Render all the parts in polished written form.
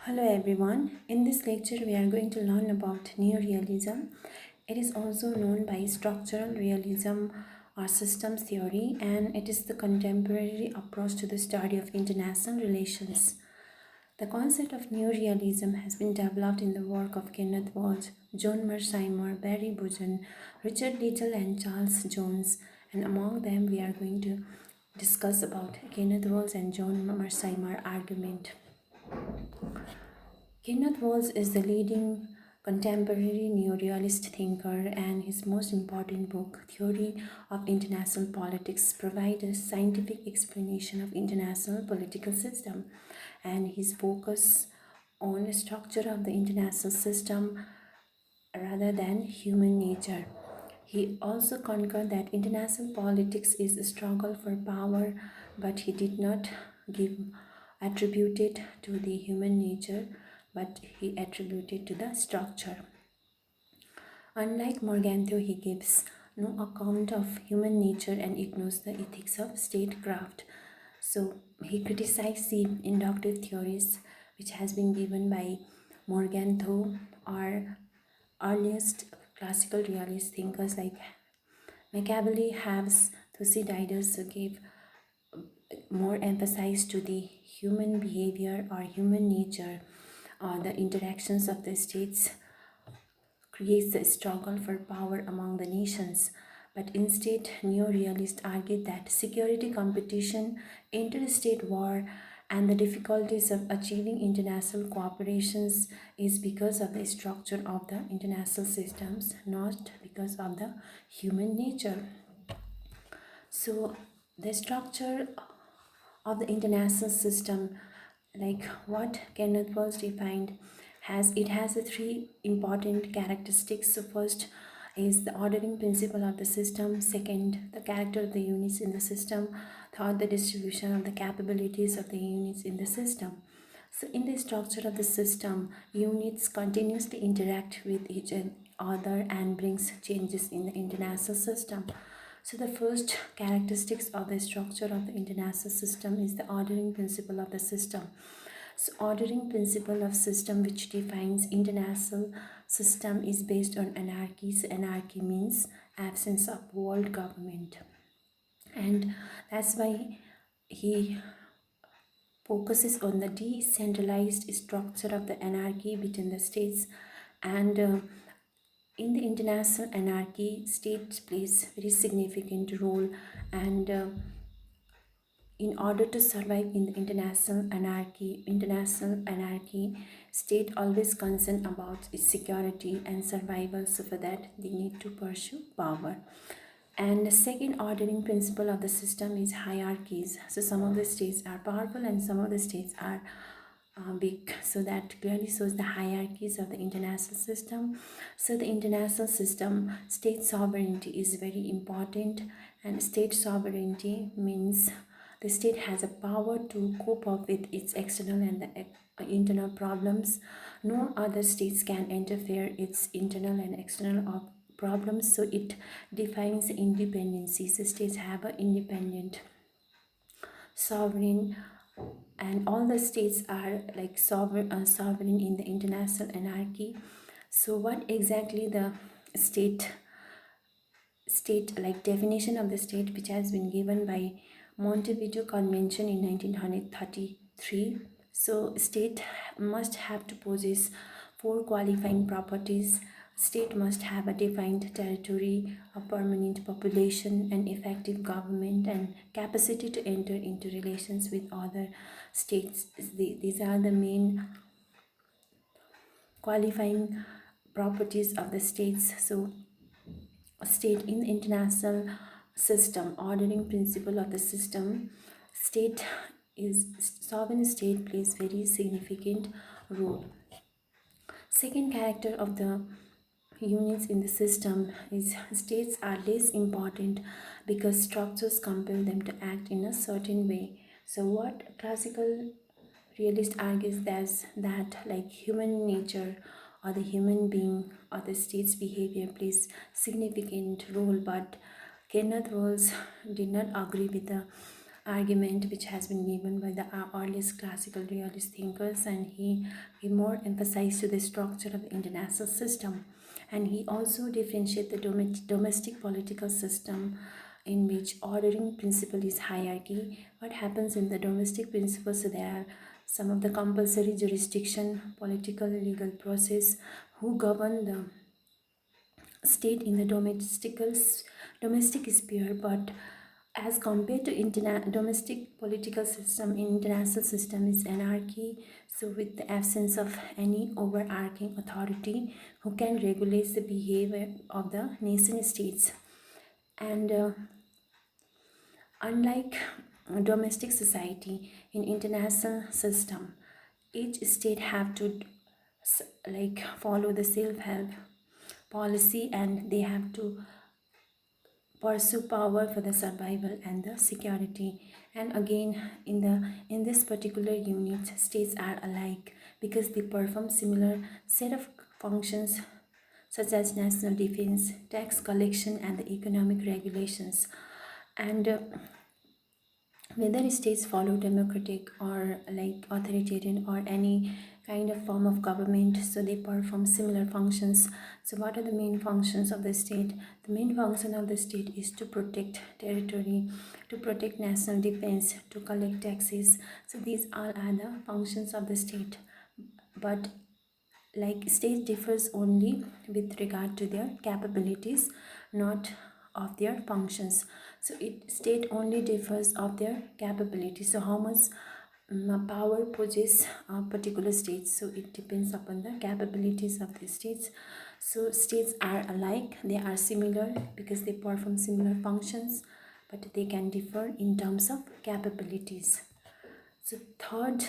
Hello everyone. In this lecture we are going to learn about neorealism. It is also known by structural realism or systems theory, and it is the contemporary approach to the study of international relations. The concept of neorealism has been developed in the work of Kenneth Walsh, John Mearsheimer, Barry Bourgeon, Richard Little and Charles Jones, and among them we are going to discuss about Kenneth Walsh and John Mearsheimer argument. Kenneth Walsh is the leading contemporary neorealist thinker, and his most important book, Theory of International Politics, provides a scientific explanation of international political system, and his focus on the structure of the international system rather than human nature. He also concurred that international politics is a struggle for power, but he did not give attributed to the human nature, but he attributed to the structure. Unlike Morganthau, he gives no account of human nature and ignores the ethics of statecraft. So he criticized the inductive theories which has been given by Morganthau or earliest classical realist thinkers like Machiavelli, Hobbes, Thucydides gave more emphasis to the human behavior or human nature. The interactions of the states creates a struggle for power among the nations. But instead, neo-realists argued that security competition, interstate war, and the difficulties of achieving international cooperations is because of the structure of the international systems, not because of the human nature. So the structure of the international system, like what Kenneth Walsh defined, has a three important characteristics. So first is the ordering principle of the system, second the character of the units in the system, third the distribution of the capabilities of the units in the system. So in the structure of the system, units continuously interact with each other and brings changes in the international system. So the first characteristics of the structure of the international system is the ordering principle of the system. So ordering principle of system which defines international system is based on anarchy. So anarchy means absence of world government, and that's why he focuses on the decentralized structure of the anarchy between the states. And in the international anarchy, states plays very significant role, and in order to survive in the international anarchy, state always concerned about its security and survival, so for that they need to pursue power. And the second ordering principle of the system is hierarchies. So some of the states are powerful and some of the states are big, so that clearly shows the hierarchies of the international system. So the international system, state sovereignty is very important, and state sovereignty means the state has a power to cope up with its external and the internal problems. No other states can interfere its internal and external problems, so it defines independency. So states have an independent sovereign, and all the states are like sovereign in the international anarchy. So what exactly the state like definition of the state, which has been given by Montevideo Convention in 1933. So state must have to possess four qualifying properties. State must have a defined territory, a permanent population, an effective government, and capacity to enter into relations with other states. These are the main qualifying properties of the states. So state in the international system, ordering principle of the system, state is sovereign state plays very significant role. Second character of the units in the system is states are less important because structures compel them to act in a certain way. So what classical realist argues that like human nature or the human being or the state's behavior plays significant role, but Kenneth Walsh did not agree with the argument which has been given by the earliest classical realist thinkers, and he more emphasized to the structure of the international system, and he also differentiate the domestic political system in which ordering principle is hierarchy. What happens in the domestic principle? So there are some of the compulsory jurisdiction, political, legal process who govern the state in the domestic sphere, but as compared to domestic political system, in international system is anarchy. So with the absence of any overarching authority who can regulate the behavior of the nation states, and unlike domestic society, in international system each state have to follow the self-help policy, and they have to pursue power for the survival and the security. And again, in this particular unit, states are alike because they perform similar set of functions such as national defense, tax collection, and the economic regulations. And whether states follow democratic or like authoritarian or any kind of form of government, so they perform similar functions. So what are the main functions of the state? The main function of the state is to protect territory, to protect national defense, to collect taxes. So these all are the functions of the state, but like state differs only with regard to their capabilities, not of their functions. So it state only differs of their capabilities, so how much power possess a particular state, so it depends upon the capabilities of the states. So states are alike, they are similar because they perform similar functions, but they can differ in terms of capabilities. So third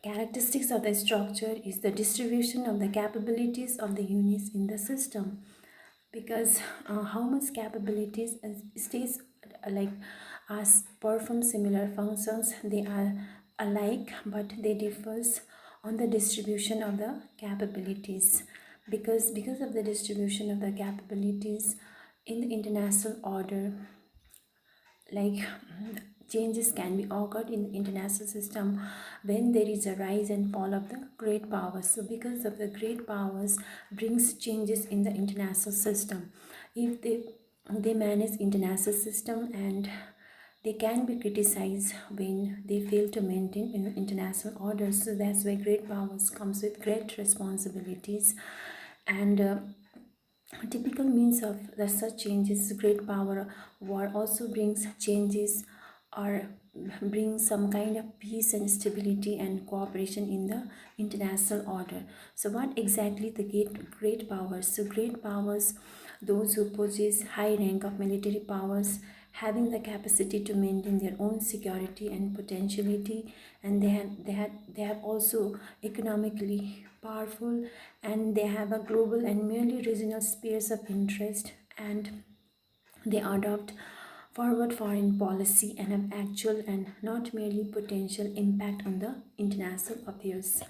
characteristics of the structure is the distribution of the capabilities of the units in the system, because how much capabilities states like as perform similar functions, they are alike but they differs on the distribution of the capabilities, because of the distribution of the capabilities in the international order, like changes can be occurred in the international system when there is a rise and fall of the great powers. So because of the great powers brings changes in the international system, if they manage international system, and they can be criticized when they fail to maintain an international order. So that's why great powers comes with great responsibilities, and typical means of the such changes, great power war also brings changes or brings some kind of peace and stability and cooperation in the international order. So what exactly the great powers? So great powers, those who possess high rank of military powers, having the capacity to maintain their own security and potentiality, and they have also economically powerful, and they have a global and merely regional spheres of interest, and they adopt forward foreign policy and have actual and not merely potential impact on the international affairs.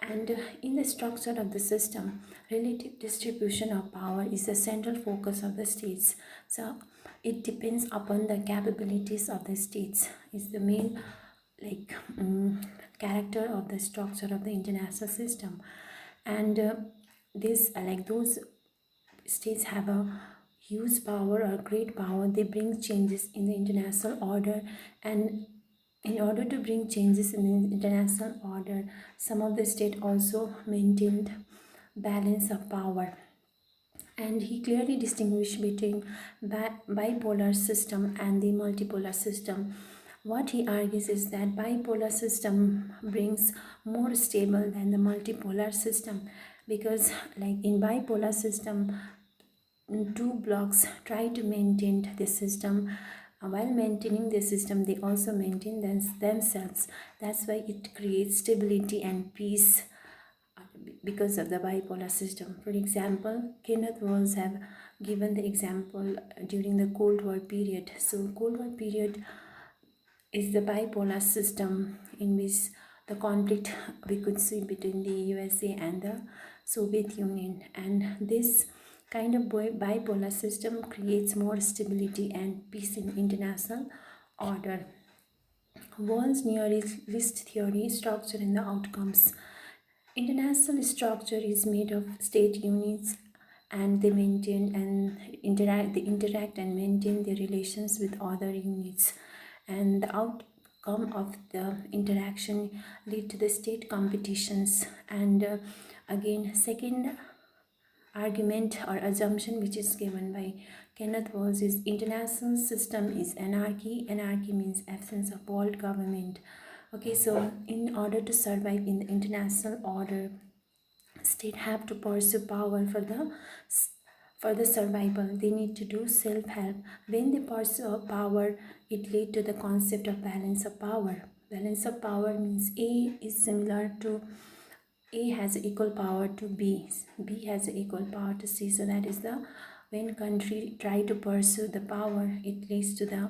And in the structure of the system, relative distribution of power is the central focus of the states. So it depends upon the capabilities of the states, is the main like character of the structure of the international system. And this like those states have a huge power or great power, they bring changes in the international order. And in order to bring changes in the international order, some of the state also maintained balance of power. And he clearly distinguished between bipolar system and the multipolar system. What he argues is that bipolar system brings more stable than the multipolar system, because like in bipolar system, two blocks try to maintain the system. While maintaining the system, they also maintain themselves. That's why it creates stability and peace because of the bipolar system. For example, Kenneth Walls have given the example during the Cold War period. So Cold War period is the bipolar system in which the conflict we could see between the USA and the Soviet Union, and this kind of bipolar system creates more stability and peace in international order. Wall's nearest theory, structure and the outcomes. International structure is made of state units and they maintain and interact and maintain their relations with other units, and the outcome of the interaction lead to the state competitions. And again, second argument or assumption which is given by Kenneth Walls is international system is anarchy. Anarchy means absence of world government. Okay, so in order to survive in the international order, state have to pursue power for the survival. They need to do self-help. When they pursue power, it lead to the concept of balance of power. Balance of power means A is similar to A has equal power to B. B has equal power to C. So that is the when country try to pursue the power, it leads to the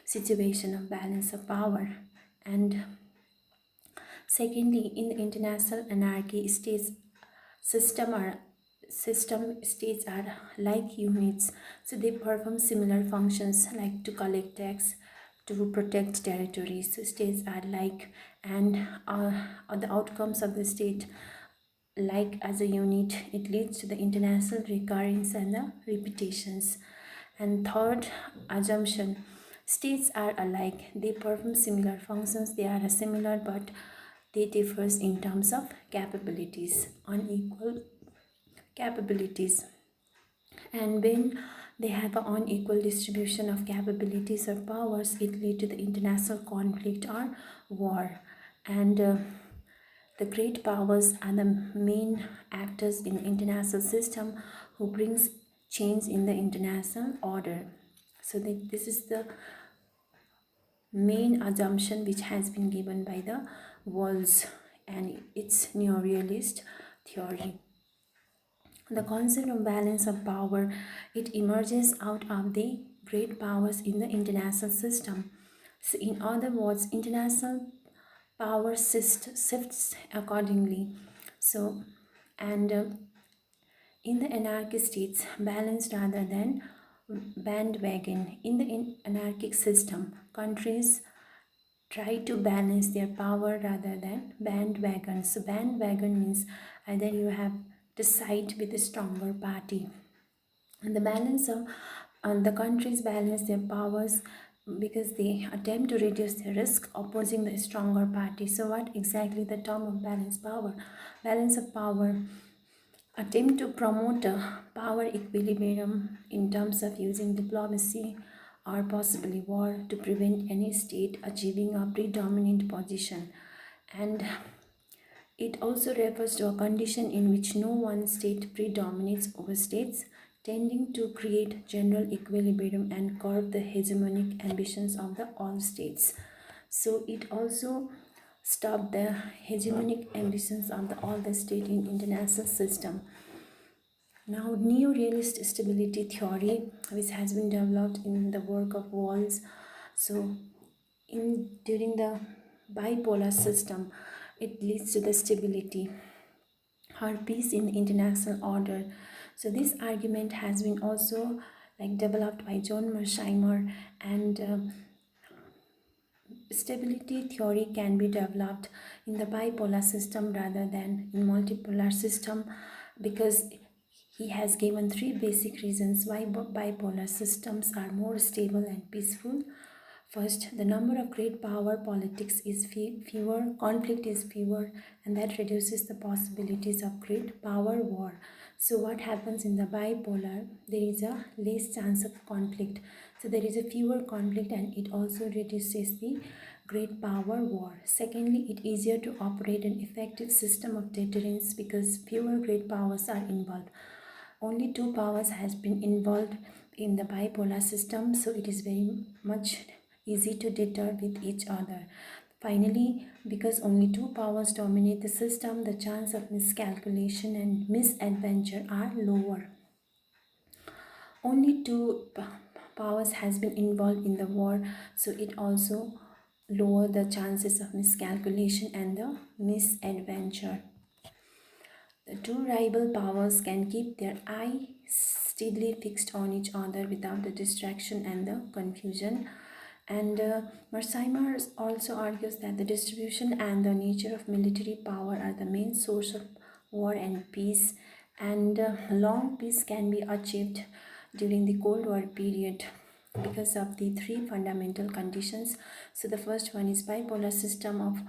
situation of balance of power. And secondly, in the international anarchy, system states are like units, so they perform similar functions like to collect tax, to protect territories. So states are like, and the outcomes of the state like as a unit, it leads to the international recurrence and the repetitions. And third assumption, states are alike, they perform similar functions, they are similar but they differs in terms of capabilities, unequal capabilities. And when they have an unequal distribution of capabilities or powers, it leads to the international conflict or war. And the great powers are the main actors in the international system who brings change in the international order. So this is the main assumption which has been given by the Walls and its neorealist theory. The concept of balance of power, it emerges out of the great powers in the international system. So in other words, international power shifts accordingly. So, and in the anarchist states, balanced rather than bandwagon. In the anarchic system, countries try to balance their power rather than bandwagon. So bandwagon means either you have to side with a stronger party, and the balance of the countries balance their powers because they attempt to reduce the risk opposing the stronger party. So what exactly the term of balance power? Balance of power attempt to promote a power equilibrium in terms of using diplomacy or possibly war to prevent any state achieving a predominant position. And it also refers to a condition in which no one state predominates over states, tending to create general equilibrium and curb the hegemonic ambitions of the all states. So it also stop the hegemonic ambitions of all the state in international system. Now, neo-realist stability theory, which has been developed in the work of Walls. So, during the bipolar system, it leads to the stability or peace in the international order. So, this argument has been also developed by John Mersheimer, and stability theory can be developed in the bipolar system rather than in multipolar system, because he has given three basic reasons why bipolar systems are more stable and peaceful. First, the number of great power politics is fewer, conflict is fewer, and that reduces the possibilities of great power war. So what happens in the bipolar? There is a less chance of conflict. So there is a fewer conflict and it also reduces the great power war. Secondly, it is easier to operate an effective system of deterrence because fewer great powers are involved. Only two powers has been involved in the bipolar system, so it is very much easy to deter with each other. Finally, because only two powers dominate the system, the chance of miscalculation and misadventure are lower. Only two powers has been involved in the war, so it also lower the chances of miscalculation and the misadventure. The two rival powers can keep their eye steadily fixed on each other without the distraction and the confusion. And Mersheimer also argues that the distribution and the nature of military power are the main source of war and peace, and long peace can be achieved during the Cold War period because of the three fundamental conditions. So the first one is bipolar system of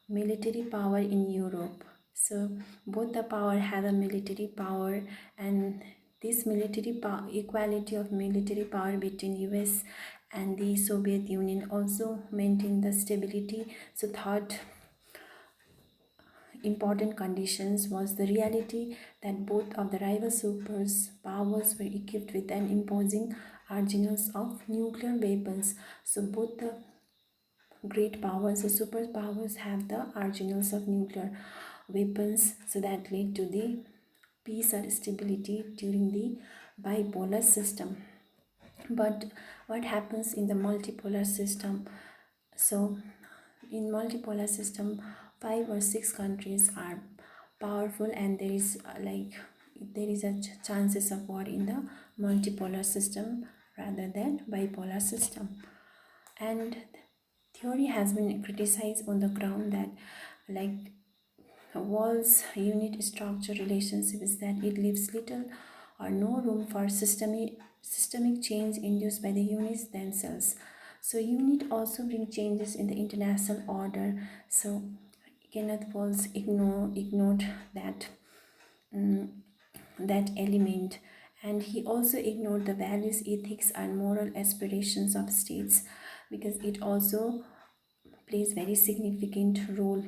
military power in Europe. So both the power have a military power, and this equality of military power between US and the Soviet Union also maintained the stability. So third important conditions was the reality that both of the rival superpowers were equipped with an imposing arsenals of nuclear weapons. So both the great powers, the superpowers, have the arsenals of nuclear weapons, so that led to the peace or stability during the bipolar system. But what happens in the multipolar system? So in multipolar system, 5 or 6 countries are powerful, and there is a chances of war in the multipolar system rather than bipolar system. And theory has been criticized on the ground that, like, Wall's unit structure relationship is that it leaves little or no room for systemic change induced by the units themselves. So unit also bring changes in the international order. So Kenneth Walls ignored that element, and he also ignored the values, ethics, and moral aspirations of states, because it also plays very significant role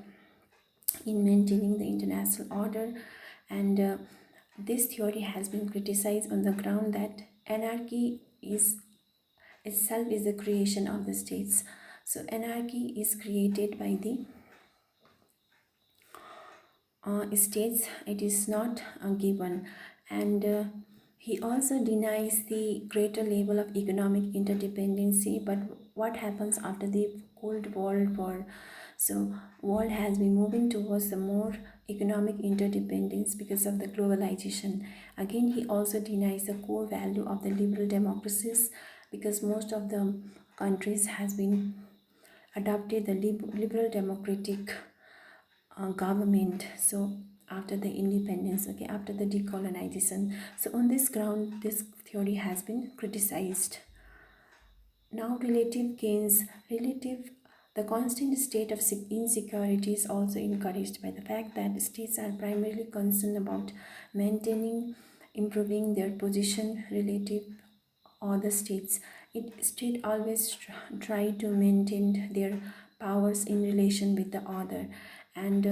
in maintaining the international order. And this theory has been criticized on the ground that anarchy is itself is the creation of the states. So anarchy is created by the states, it is not given. And he also denies the greater level of economic interdependency. But what happens after the Cold World War? So world has been moving towards the more economic interdependence because of the globalization. Again, he also denies the core value of the liberal democracies, because most of the countries has been adopted the liberal democratic government. So after the independence, okay, after the decolonization. So on this ground, this theory has been criticized. Now the constant state of insecurity is also encouraged by the fact that states are primarily concerned about maintaining, improving their position relative other states. State always try to maintain their powers in relation with the other, and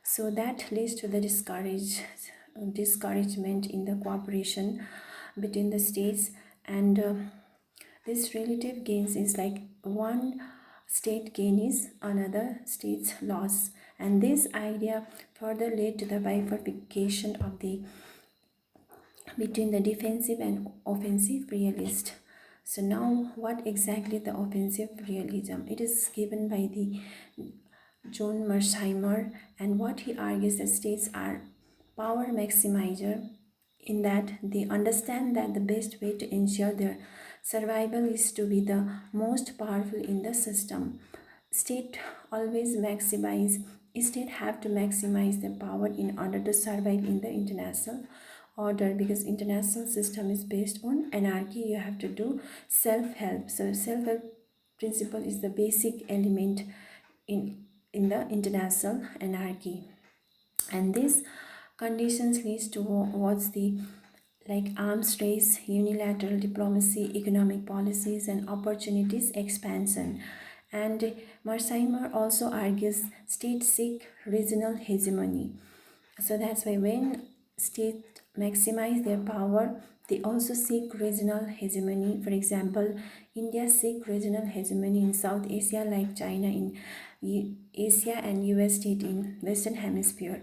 so that leads to the discouragement in the cooperation between the states. And this relative gains is like one state gain is another state's loss, and this idea further led to the bifurcation of the between the defensive and offensive realist. So now what exactly the offensive realism? It is given by the John Mersheimer, and what he argues that states are power maximizer, in that they understand that the best way to ensure their survival is to be the most powerful in the system. State always maximize State have to maximize their power in order to survive in the international order, because international system is based on anarchy. You have to do self-help. So self-help principle is the basic element in the international anarchy, and this conditions leads towards the like arms race, unilateral diplomacy, economic policies, and opportunities expansion. And Mersheimer also argues states seek regional hegemony. So that's why when states maximize their power, they also seek regional hegemony. For example, India seek regional hegemony in South Asia, like China in Asia and US state in Western Hemisphere,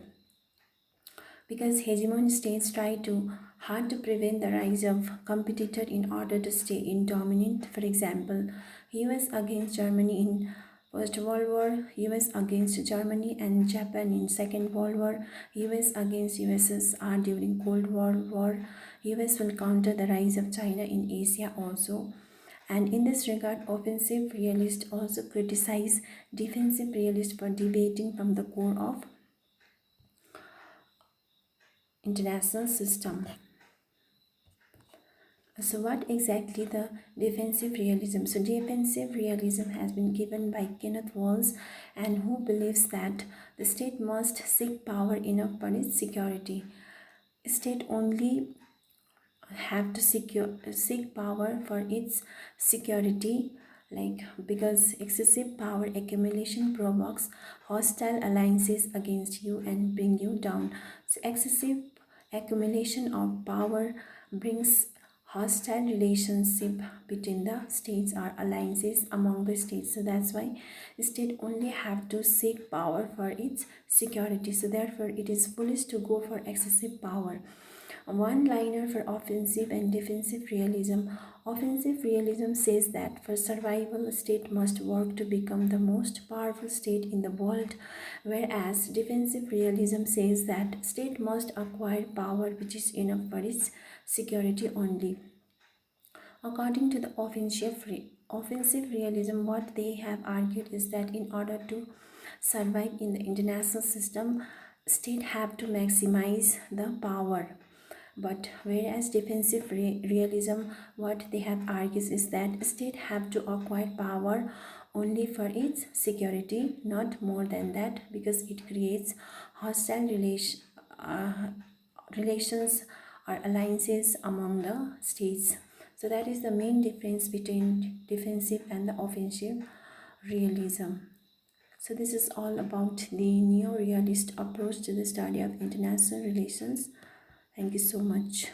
because hegemon states try to hard to prevent the rise of competitor in order to stay in dominant. For example, US against Germany in First World War, US against Germany and Japan in Second World War, US against USSR during Cold War, US will counter the rise of China in Asia also. And in this regard, offensive realists also criticize defensive realists for deviating from the core of international system. So what exactly the defensive realism? So defensive realism has been given by Kenneth Walls, and who believes that the state must seek power enough for its security. State only have to seek power for its security, like because excessive power accumulation provokes hostile alliances against you and bring you down. So excessive accumulation of power brings hostile relationship between the states or alliances among the states. So that's why the state only have to seek power for its security. So therefore it is foolish to go for excessive power. One liner for offensive and defensive realism. Offensive realism says that for survival, a state must work to become the most powerful state in the world, whereas defensive realism says that state must acquire power which is enough for its security only. According to the offensive realism, what they have argued is that in order to survive in the international system, state have to maximize the power. But whereas defensive realism, what they have argued is that state have to acquire power only for its security, not more than that, because it creates hostile uh, relations or alliances among the states. So that is the main difference between defensive and the offensive realism. So this is all about the neo-realist approach to the study of international relations. Thank you so much.